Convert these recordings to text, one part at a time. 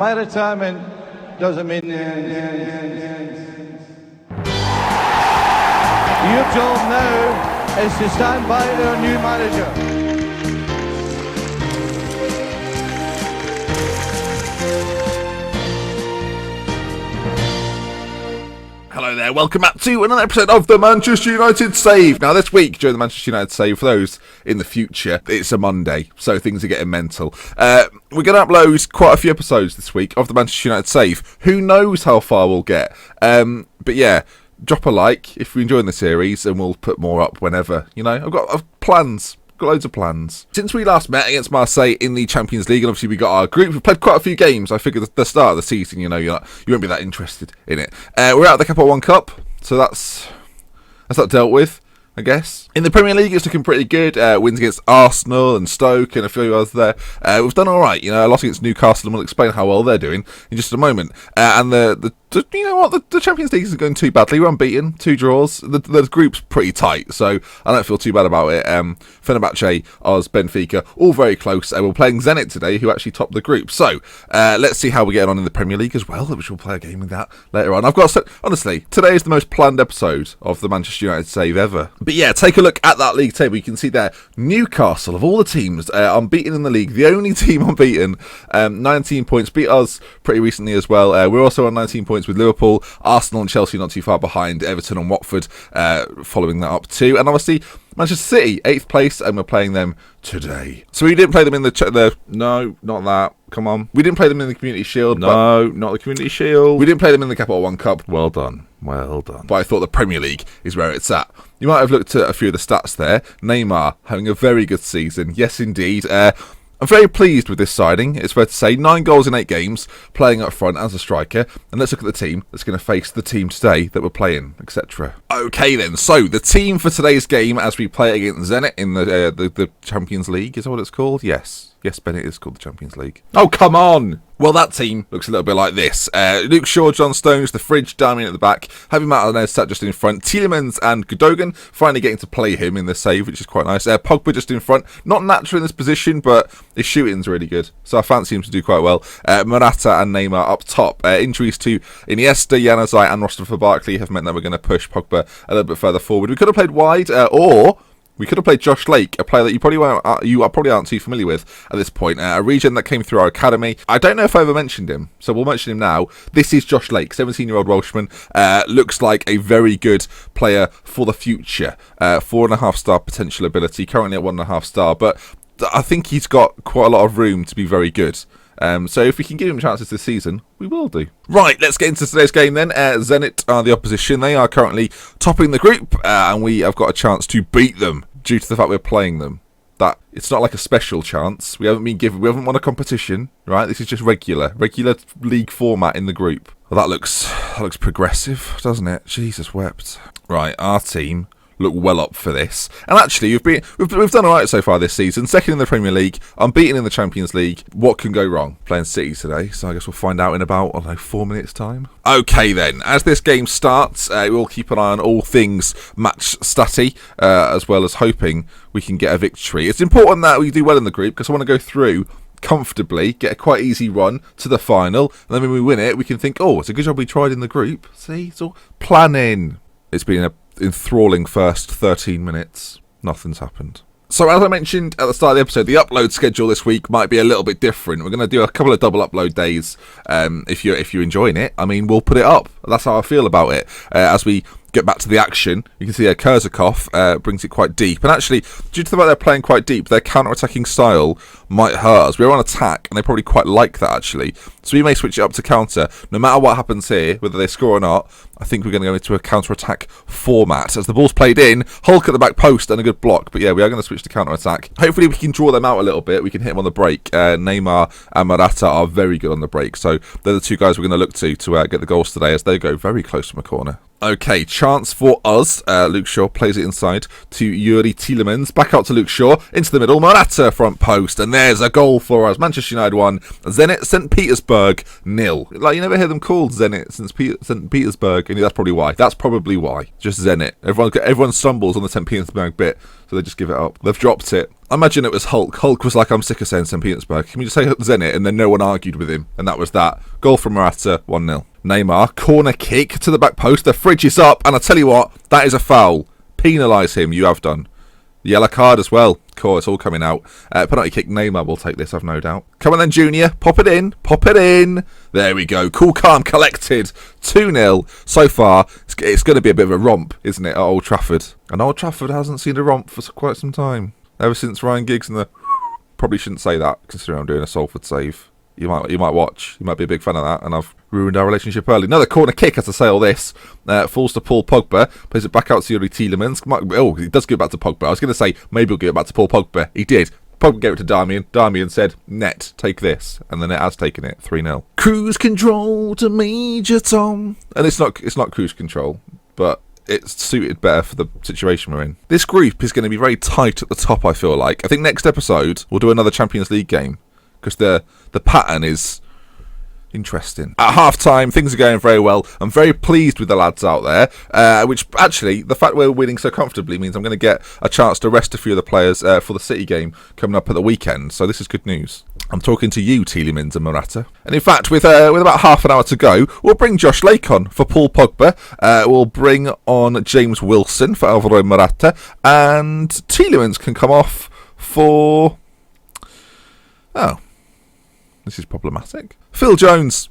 My retirement doesn't mean the Your job now is to stand by our new manager. Hello there, welcome back to another episode of the Manchester United Save. Now this week, during the Manchester United Save, for those in the future, it's a Monday, so things are getting mental. We're going to upload quite a few episodes this week of the Manchester United Save. Who knows how far we'll get? But yeah, drop a like if you're enjoying the series, and we'll put more up whenever. You know, I've got plans. Got loads of plans. Since we last met against Marseille in the Champions League, and obviously we got our group, we've played quite a few games. I figured at the start of the season, you won't be that interested in it. We're out of the Capital One Cup, so that's that dealt with, I guess. In the Premier League, it's looking pretty good. Wins against Arsenal and Stoke and a few others there. We've done all right. A loss against Newcastle, and we'll explain how well they're doing in just a moment. And the Champions League isn't going too badly. We're unbeaten, 2 draws. The group's pretty tight, so I don't feel too bad about it. Fenerbahce, Oz, Benfica, all very close. We're playing Zenit today, who actually topped the group. So let's see how we're getting on in the Premier League as well, which we'll play a game with that later on. Honestly, today is the most planned episode of the Manchester United Save ever. But yeah, take a look at that league table. You can see there, Newcastle, of all the teams, unbeaten in the league, the only team unbeaten, 19 points, beat us pretty recently as well. We're also on 19 points with Liverpool, Arsenal and Chelsea not too far behind, Everton and Watford following that up too, and obviously Manchester City 8th place, and we're playing them today. So we didn't play them in no, not that. Come on. We didn't play them in the Community Shield. No, not the Community Shield. We didn't play them in the Capital One Cup. Well done. But I thought the Premier League is where it's at. You might have looked at a few of the stats there. Neymar having a very good season. Yes, indeed. I'm very pleased with this signing, it's fair to say. 9 goals in 8 games, playing up front as a striker. And let's look at the team that's going to face the team today that we're playing, etc. Okay then, so the team for today's game as we play against Zenit in the Champions League, is that what it's called? Yes, Bennett, is called the Champions League. Oh, come on! Well, that team looks a little bit like this. Luke Shaw, John Stones, the Fridge, Darmian at the back. Javi Martinez sat just in front. Tielemans and Gundogan finally getting to play him in the save, which is quite nice. Pogba just in front. Not natural in this position, but his shooting's really good. So I fancy him to do quite well. Morata and Neymar up top. Injuries to Iniesta, Januzaj and Mustafa Barkley have meant that we're going to push Pogba a little bit further forward. We could have played wide, or we could have played Josh Lake, a player that you probably aren't too familiar with at this point. A regen that came through our academy. I don't know if I ever mentioned him, so we'll mention him now. This is Josh Lake, 17-year-old Welshman. Looks like a very good player for the future. 4.5-star potential ability, currently at 1.5 star, but I think he's got quite a lot of room to be very good. So if we can give him chances this season, we will do. Right, let's get into today's game then. Zenit are the opposition. They are currently topping the group, and we have got a chance to beat them due to the fact we're playing them. That it's not like a special chance. We haven't won a competition, right? This is just regular league format in the group. Well, that looks progressive, doesn't it? Jesus wept. Right, our team look well up for this, and actually we've done alright so far this season. 2nd in the Premier League, unbeaten in the Champions League. What can go wrong? Playing City today, so I guess we'll find out in about 4 minutes time. Okay then, as this game starts, we'll keep an eye on all things match statty, as well as hoping we can get a victory. It's important that we do well in the group because I want to go through comfortably, get a quite easy run to the final, and then when we win it, we can think, oh, it's a good job we tried in the group. See, it's all planning. It's been a enthralling first 13 minutes. Nothing's happened. So as I mentioned at the start of the episode, the upload schedule this week might be a little bit different. We're going to do a couple of double upload days. If you're enjoying it, I mean, we'll put it up. That's how I feel about it. As we get back to the action, you can see Kurzakov brings it quite deep. And actually, due to the fact they're playing quite deep, their counter-attacking style might hurt us. We're on attack, and they probably quite like that, actually. So we may switch it up to counter. No matter what happens here, whether they score or not, I think we're going to go into a counter-attack format. As the ball's played in, Hulk at the back post and a good block. But yeah, we are going to switch to counter-attack. Hopefully we can draw them out a little bit. We can hit them on the break. Neymar and Morata are very good on the break. So they're the 2 guys we're going to look to get the goals today, as they go very close from a corner. Okay, chance for us. Luke Shaw plays it inside to Yuri Tielemans. Back out to Luke Shaw. Into the middle. Morata front post. And there's a goal for us. Manchester United 1. Zenit St. Petersburg 0. Like, you never hear them called Zenit St. Petersburg. And that's probably why. Just Zenit. Everyone stumbles on the St. Petersburg bit. So they just give it up. They've dropped it. I imagine it was Hulk. Hulk was like, I'm sick of saying St. Petersburg. Can we just say Zenit? And then no one argued with him. And that was that. Goal from Morata, 1-0. Neymar, corner kick to the back post. The fridge is up. And I tell you what, that is a foul. Penalise him. You have done. Yellow card as well. Cool, it's all coming out. Penalty kick. Neymar will take this, I've no doubt. Come on then, Junior. Pop it in. Pop it in. There we go. Cool, calm, collected. 2-0. So far, it's going to be a bit of a romp, isn't it, at Old Trafford? And Old Trafford hasn't seen a romp for quite some time. Ever since Ryan Giggs and the... Probably shouldn't say that, considering I'm doing a Salford save. You might watch. You might be a big fan of that, and I've ruined our relationship early. Another corner kick, as I say all this. Falls to Paul Pogba. Plays it back out to Yuri Tielemans. Oh, he does give it back to Pogba. I was going to say, maybe he'll give it back to Paul Pogba. He did. Pogba gave it to Darmian. Darmian said, net, take this. And then it has taken it, 3-0. Cruise control to Major Tom. And it's not cruise control, but... it's suited better for the situation we're in. This group is going to be very tight at the top, I feel like. I think next episode we'll do another Champions League game because the pattern is interesting. At half-time, things are going very well. I'm very pleased with the lads out there, which actually, the fact we're winning so comfortably means I'm going to get a chance to rest a few of the players for the City game coming up at the weekend. So this is good news. I'm talking to you, Tielemans and Morata. And in fact, with about half an hour to go, we'll bring Josh Lake on for Paul Pogba. We'll bring on James Wilson for Alvaro Morata. And Tielemans can come off for... Oh. This is problematic. Phil Jones.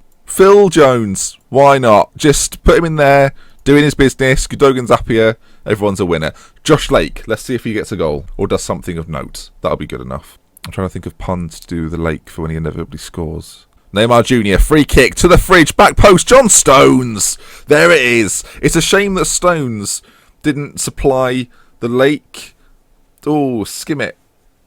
Why not? Just put him in there, doing his business. Gundogan's happier. Everyone's a winner. Josh Lake. Let's see if he gets a goal or does something of note. That'll be good enough. I'm trying to think of puns to do with the Lake for when he inevitably scores. Neymar Jr. Free kick to the fridge. Back post. John Stones. There it is. It's a shame that Stones didn't supply the Lake. Oh, skim it.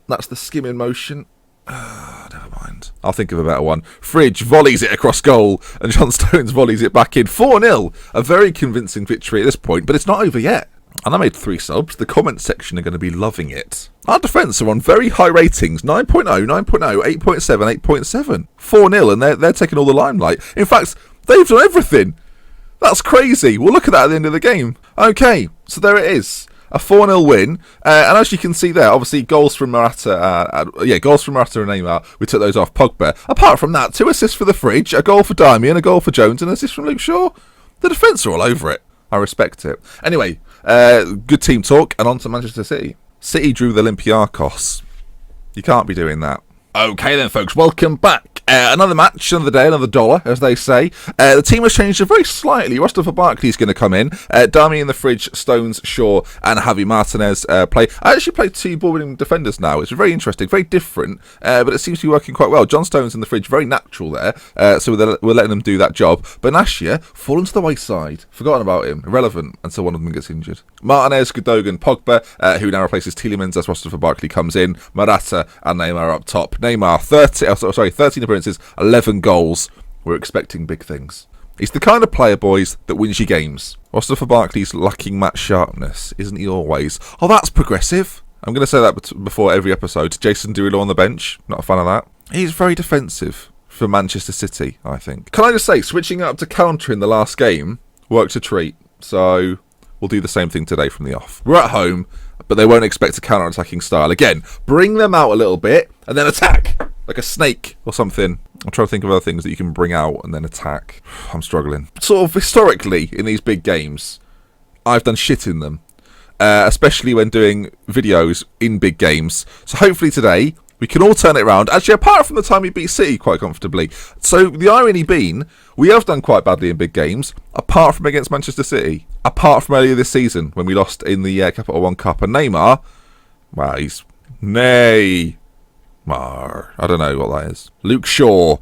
That's the skimming motion. Never mind. I'll think of a better one. Fridge volleys it across goal and John Stones volleys it back in. 4-0. A very convincing victory at this point, but it's not over yet. And I made 3 subs. The comment section are going to be loving it. Our defence are on very high ratings. 9.0, 9.0, 8.7, 8.7. 4-0 and they're taking all the limelight. In fact, they've done everything. That's crazy. We'll look at that at the end of the game. Okay, so there it is. A 4-0 win, and as you can see there, obviously goals from Morata, goals from Morata and Neymar. We took those off Pogba. Apart from that, 2 assists for the fridge, a goal for Darmian, a goal for Jones, and an assist from Luke Shaw. The defence are all over it. I respect it. Anyway, good team talk, and on to Manchester City. City drew the Olympiacos. You can't be doing that. Okay then, folks, welcome back. Another match, another day, another dollar, as they say. The team has changed very slightly. Mustafa Barkley is going to come in. Darmian in the fridge, Stones, Shaw, and Javi Martinez play. I actually play 2 ball-winning defenders now. It's very interesting, very different, but it seems to be working quite well. John Stones in the fridge, very natural there, so we're letting them do that job. But Nashia, fallen to the wayside. Forgotten about him, irrelevant, until one of them gets injured. Martinez, Gundogan, Pogba, who now replaces Tielemans as Mustafa Barkley comes in. Morata and Neymar up top. Neymar, 13 appearances, 11 goals. We're expecting big things. He's the kind of player, boys, that wins you games. Mustafa Barkley's lacking match sharpness, isn't he always? Oh, that's progressive. I'm going to say that before every episode. Jason Derulo on the bench, not a fan of that. He's very defensive for Manchester City, I think. Can I just say, switching up to counter in the last game worked a treat. So we'll do the same thing today from the off. We're at home, but they won't expect a counter-attacking style. Again, bring them out a little bit and then attack. Like a snake or something. I'm trying to think of other things that you can bring out and then attack. I'm struggling. Sort of historically, in these big games, I've done shit in them. Especially when doing videos in big games. So hopefully today, we can all turn it around. Actually, apart from the time we beat City quite comfortably. So the irony being, we have done quite badly in big games, apart from against Manchester City. Apart from earlier this season, when we lost in the Capital One Cup. And Neymar, well, he's... I don't know what that is. Luke Shaw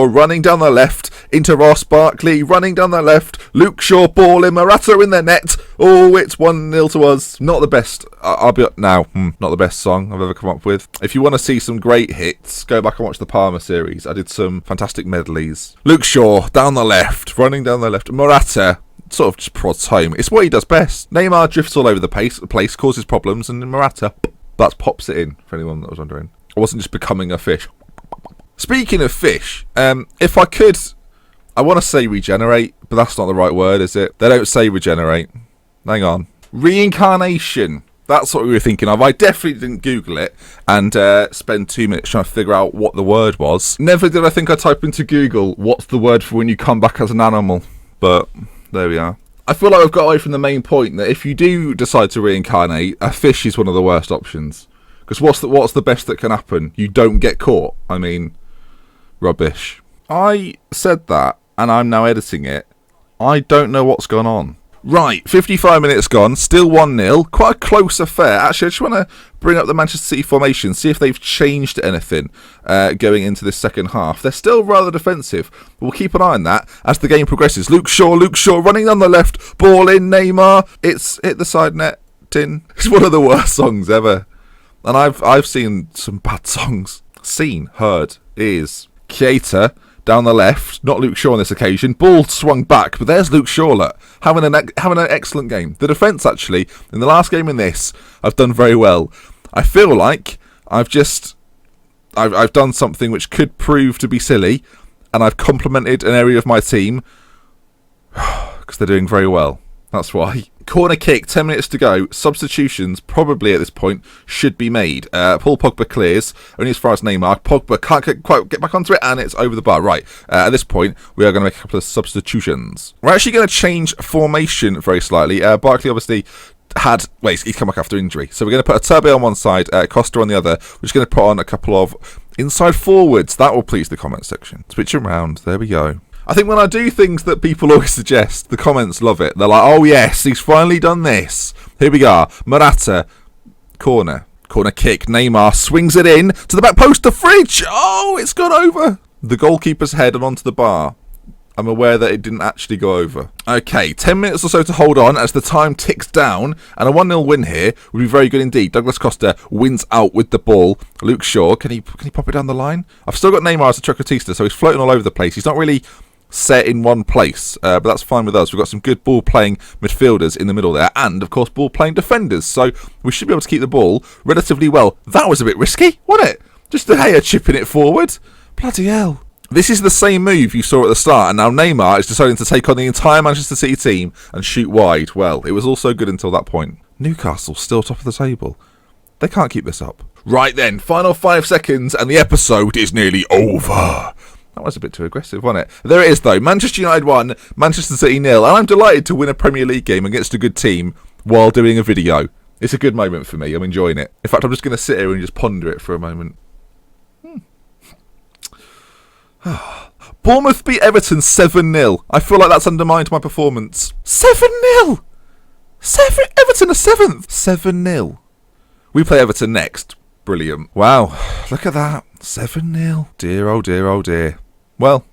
running down the left into Ross Barkley, running down the left. Luke Shaw ball in, Morata in the net. Oh, it's 1-0 to us. Not the best. I'll be up now. Not the best song I've ever come up with. If you want to see some great hits, go back and watch the Palmer series. I did some fantastic medleys. Luke Shaw down the left, running down the left. Morata sort of just prods home. It's what he does best. Neymar drifts all over the place, causes problems, and Morata, that's pops it in, for anyone that was wondering. I wasn't just becoming a fish. Speaking of fish, if I could, I want to say regenerate, but that's not the right word, is it? They don't say regenerate. Hang on. Reincarnation. That's what we were thinking of. I definitely didn't Google it and spend 2 minutes trying to figure out what the word was. Never did I think I'd type into Google, what's the word for when you come back as an animal? But there we are. I feel like I've got away from the main point that if you do decide to reincarnate, a fish is one of the worst options. Because what's the best that can happen? You don't get caught. I mean, rubbish. I said that, and I'm now editing it. I don't know what's gone on. Right, 55 minutes gone, still 1-0. Quite a close affair. Actually, I just want to bring up the Manchester City formation, see if they've changed anything going into this second half. They're still rather defensive, but we'll keep an eye on that as the game progresses. Luke Shaw running on the left, ball in, Neymar. It's hit the side net, tin. It's one of the worst songs ever. And I've seen some bad songs. Seen, heard, is Keita down the left, not Luke Shaw on this occasion. Ball swung back, but there's Luke Shaw having an excellent game. The defence, actually, in the last game in this, I've done very well. I feel like I've done something which could prove to be silly, and I've complimented an area of my team because they're doing very well. That's why. Corner kick, 10 minutes to go. Substitutions, probably at this point, should be made. Paul Pogba clears, only as far as Neymar. Pogba can't quite get back onto it, and it's over the bar. Right, at this point, we are going to make a couple of substitutions. We're actually going to change formation very slightly. Barkley obviously he's come back after injury. So we're going to put a Turbo on one side, Costa on the other. We're just going to put on a couple of inside forwards. That will please the comment section. Switch around. There we go. I think when I do things that people always suggest, the comments love it. They're like, oh yes, he's finally done this. Here we are. Morata, corner kick. Neymar swings it in to the back post to Fridge. Oh, it's gone over the goalkeeper's head and onto the bar. I'm aware that it didn't actually go over. Okay, 10 minutes or so to hold on as the time ticks down, and a 1-0 win here would be very good indeed. Douglas Costa wins out with the ball. Luke Shaw, can he pop it down the line? I've still got Neymar as a Trequartista, so he's floating all over the place. He's not really set in one place, but that's fine with us. We've got some good ball-playing midfielders in the middle there, and, of course, ball-playing defenders, so we should be able to keep the ball relatively well. That was a bit risky, wasn't it? Just De Gea chipping it forward. Bloody hell. This is the same move you saw at the start, and now Neymar is deciding to take on the entire Manchester City team and shoot wide. Well, it was also good until that point. Newcastle still top of the table. They can't keep this up. Right then, final 5 seconds, and the episode is nearly over. That was a bit too aggressive, wasn't it? There it is, though. Manchester United 1, Manchester City 0. And I'm delighted to win a Premier League game against a good team while doing a video. It's a good moment for me. I'm enjoying it. In fact, I'm just going to sit here and just ponder it for a moment. Bournemouth beat Everton 7-0. I feel like that's undermined my performance. 7-0! Everton are 7th. 7-0. We play Everton next. Brilliant. Wow. Look at that. 7-0. Dear, oh dear, oh dear. Well,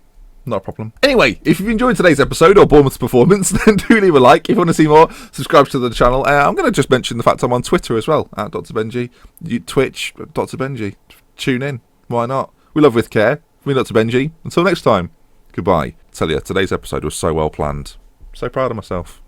not a problem. Anyway, if you've enjoyed today's episode or Bournemouth's performance, then do leave a like. If you want to see more, subscribe to the channel. I'm going to just mention the fact I'm on Twitter as well, at Dr. Benji. Twitch, Dr. Benji. Tune in. Why not? We love with care. Me, Dr. Benji. Until next time, goodbye. Tell you, today's episode was so well planned. So proud of myself.